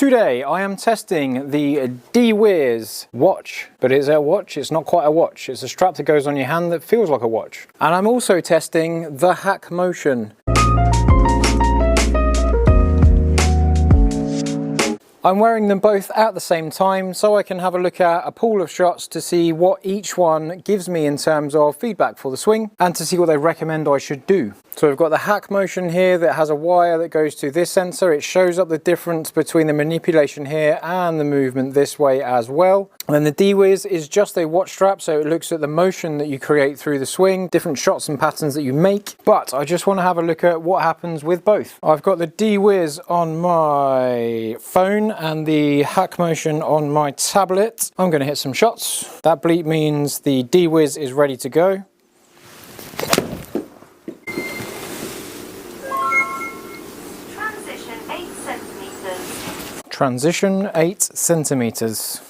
Today I am testing the DeWiz watch, but it's a watch, it's not quite a watch. It's a strap that goes on your hand that feels like a watch. And I'm also testing the HackMotion. I'm wearing them both at the same time so I can have a look at a pool of shots to see what each one gives me in terms of feedback for the swing and to see what they recommend I should do. So we've got the HackMotion here that has a wire that goes to this sensor. It shows up the difference between the manipulation here and the movement this way as well. And then the DeWiz is just a watch strap, so it looks at the motion that you create through the swing, different shots and patterns that you make. But I just want to have a look at what happens with both. I've got the DeWiz on my phone and the HackMotion on my tablet. I'm going to hit some shots. That bleep means the DeWiz is ready to go. Transition 8 centimeters. Transition 8 centimeters.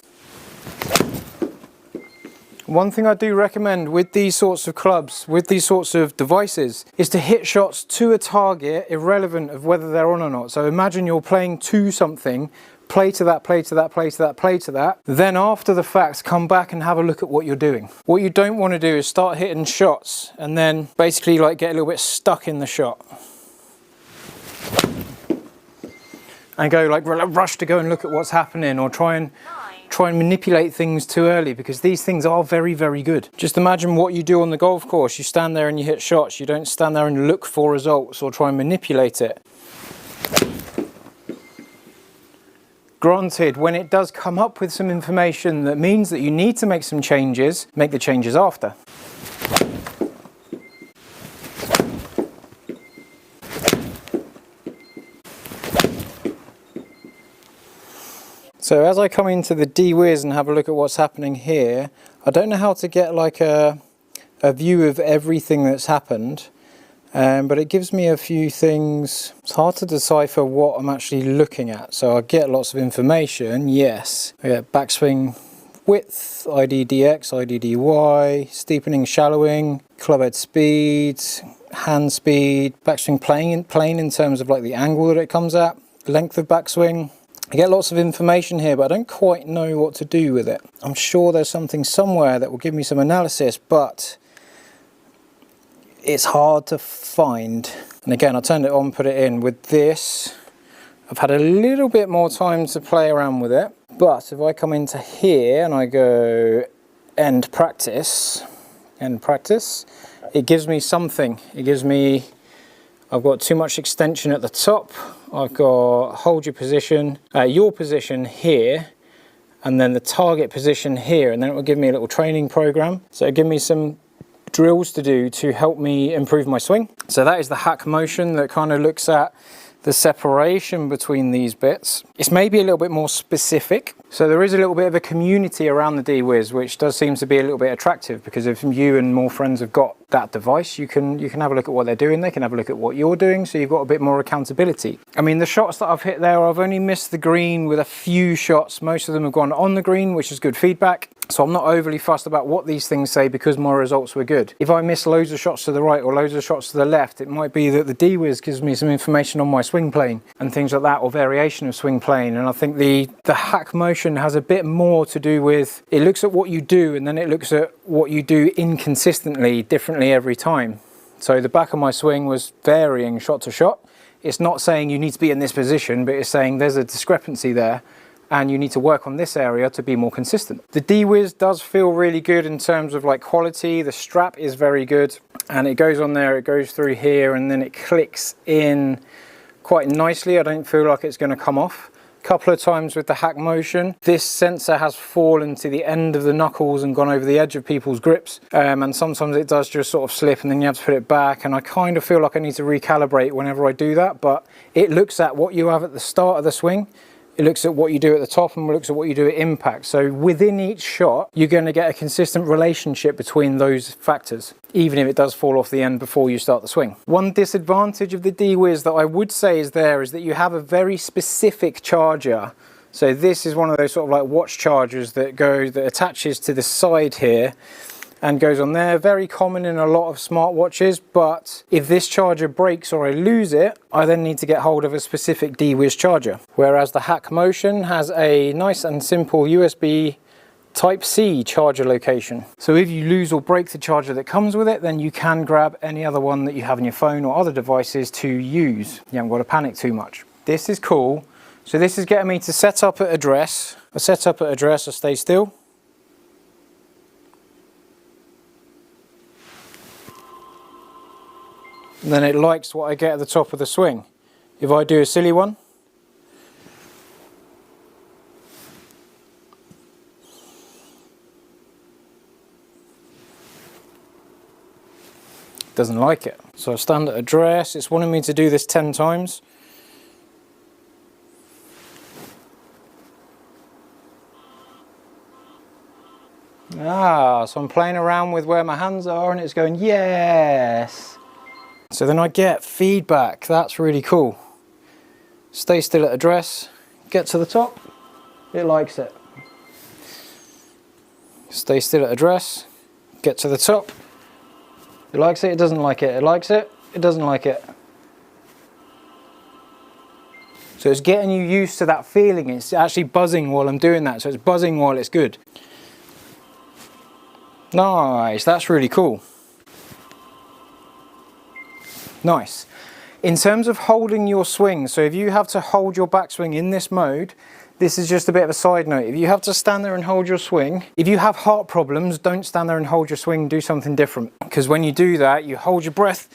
One thing I do recommend with these sorts of clubs, with these sorts of devices, is to hit shots to a target irrelevant of whether they're on or not. So imagine you're playing to something, play to that, play to that, play to that, play to that. Then after the fact, come back and have a look at what you're doing. What you don't want to do is start hitting shots and then basically like get a little bit stuck in the shot. And go like rush to go and look at what's happening or try and manipulate things too early, because these things are very, very good. Just imagine what you do on the golf course. You stand there and you hit shots. You don't stand there and look for results or try and manipulate it. Granted, when it does come up with some information that means that you need to make some changes, make the changes after. So as I come into the DeWiz and have a look at what's happening here, I don't know how to get like a view of everything that's happened, but it gives me a few things. It's hard to decipher what I'm actually looking at. So I get lots of information, yes. I get backswing width, IDDX, IDDY, steepening, shallowing, clubhead speed, hand speed, backswing plane in terms of like the angle that it comes at, length of backswing. I get lots of information here, but I don't quite know what to do with it. I'm sure there's something somewhere that will give me some analysis, but it's hard to find. And again, I turned it on, put it in. With this, I've had a little bit more time to play around with it. But if I come into here and I go end practice, it gives me something. It gives me, I've got too much extension at the top. I've got hold your position here, and then the target position here, and then it will give me a little training program. So it'll give me some drills to do to help me improve my swing. So that is the HackMotion that kind of looks at the separation between these bits. It's maybe a little bit more specific. So there is a little bit of a community around the DeWiz, which does seem to be a little bit attractive, because if you and more friends have got that device, you can have a look at what they're doing, they can have a look at what you're doing, so you've got a bit more accountability. I mean, the shots that I've hit there, I've only missed the green with a few shots. Most of them have gone on the green, which is good feedback. So I'm not overly fussed about what these things say because my results were good. If I miss loads of shots to the right or loads of shots to the left, it might be that the DeWiz gives me some information on my swing plane and things like that, or variation of swing plane. And I think the HackMotion has a bit more to do with, it looks at what you do and then it looks at what you do inconsistently, differently every time. So the back of my swing was varying shot to shot. It's not saying you need to be in this position, but it's saying there's a discrepancy there and you need to work on this area to be more consistent. The DeWiz does feel really good in terms of like quality. The strap is very good and it goes on there, it goes through here and then it clicks in quite nicely. I don't feel like it's going to come off. A couple of times with the HackMotion, this sensor has fallen to the end of the knuckles and gone over the edge of people's grips, and sometimes it does just sort of slip and then you have to put it back, and I kind of feel like I need to recalibrate whenever I do that. But it looks at what you have at the start of the swing, it looks at what you do at the top, and looks at what you do at impact. So within each shot, you're going to get a consistent relationship between those factors, even if it does fall off the end before you start the swing. One disadvantage of the DeWiz that I would say is that you have a very specific charger. So this is one of those sort of like watch chargers that attaches to the side here. and goes on there. Very common in a lot of smartwatches, but if this charger breaks or I lose it, I then need to get hold of a specific DeWiz charger. Whereas the HackMotion has a nice and simple USB Type-C charger location. So if you lose or break the charger that comes with it, then you can grab any other one that you have on your phone or other devices to use. You haven't got to panic too much. This is cool. So this is getting me to set up at address. I set up at address, I stay still. And then it likes what I get at the top of the swing. If I do a silly one, it doesn't like it. So I stand at address, it's wanting me to do this 10 times. So I'm playing around with where my hands are and it's going, yes. So then I get feedback, that's really cool. Stay still at address, get to the top, it likes it. Stay still at address, get to the top, it likes it, it doesn't like it, it likes it, it doesn't like it. So it's getting you used to that feeling, it's actually buzzing while I'm doing that, so it's buzzing while it's good. Nice, that's really cool. Nice. In terms of holding your swing, so if you have to hold your backswing in this mode, this is just a bit of a side note. If you have to stand there and hold your swing, if you have heart problems, don't stand there and hold your swing, do something different. Because when you do that, you hold your breath,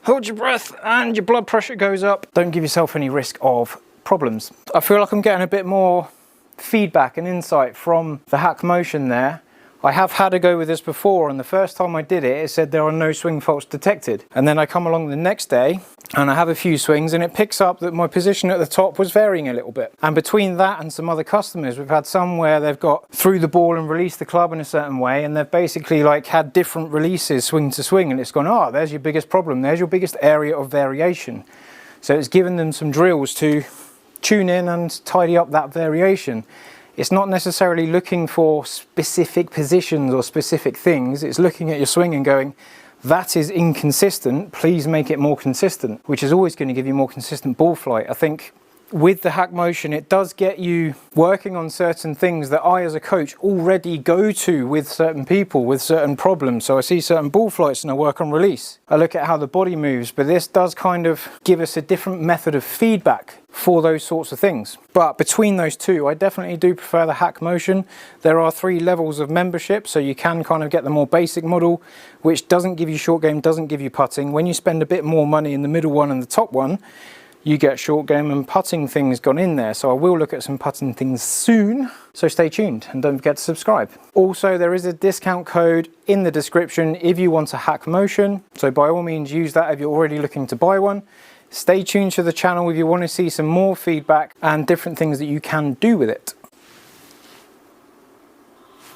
and your blood pressure goes up. Don't give yourself any risk of problems. I feel like I'm getting a bit more feedback and insight from the HackMotion there. I have had a go with this before, and the first time I did it, it said there are no swing faults detected. And then I come along the next day and I have a few swings and it picks up that my position at the top was varying a little bit. And between that and some other customers, we've had some where they've got through the ball and released the club in a certain way, and they've basically like had different releases swing to swing, and it's gone, oh, there's your biggest problem, there's your biggest area of variation. So it's given them some drills to tune in and tidy up that variation. It's not necessarily looking for specific positions or specific things, it's looking at your swing and going, that is inconsistent, please make it more consistent, which is always going to give you more consistent ball flight. I think with the HackMotion, it does get you working on certain things that I as a coach already go to with certain people with certain problems. So I see certain ball flights and I work on release. I look at how the body moves, but this does kind of give us a different method of feedback for those sorts of things. But between those two, I definitely do prefer the HackMotion. There are 3 levels of membership, so you can kind of get the more basic model, which doesn't give you short game, doesn't give you putting. When you spend a bit more money in the middle one and the top one, you get short game and putting things gone in there. So I will look at some putting things soon, so stay tuned and don't forget to subscribe. Also, there is a discount code in the description if you want a HackMotion, so by all means use that if you're already looking to buy one. Stay tuned to the channel if you want to see some more feedback and different things that you can do with it.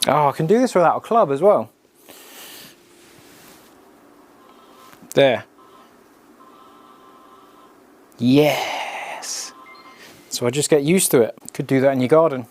Oh, I can do this without a club as well. There. Yes. So I just get used to it. Could do that in your garden.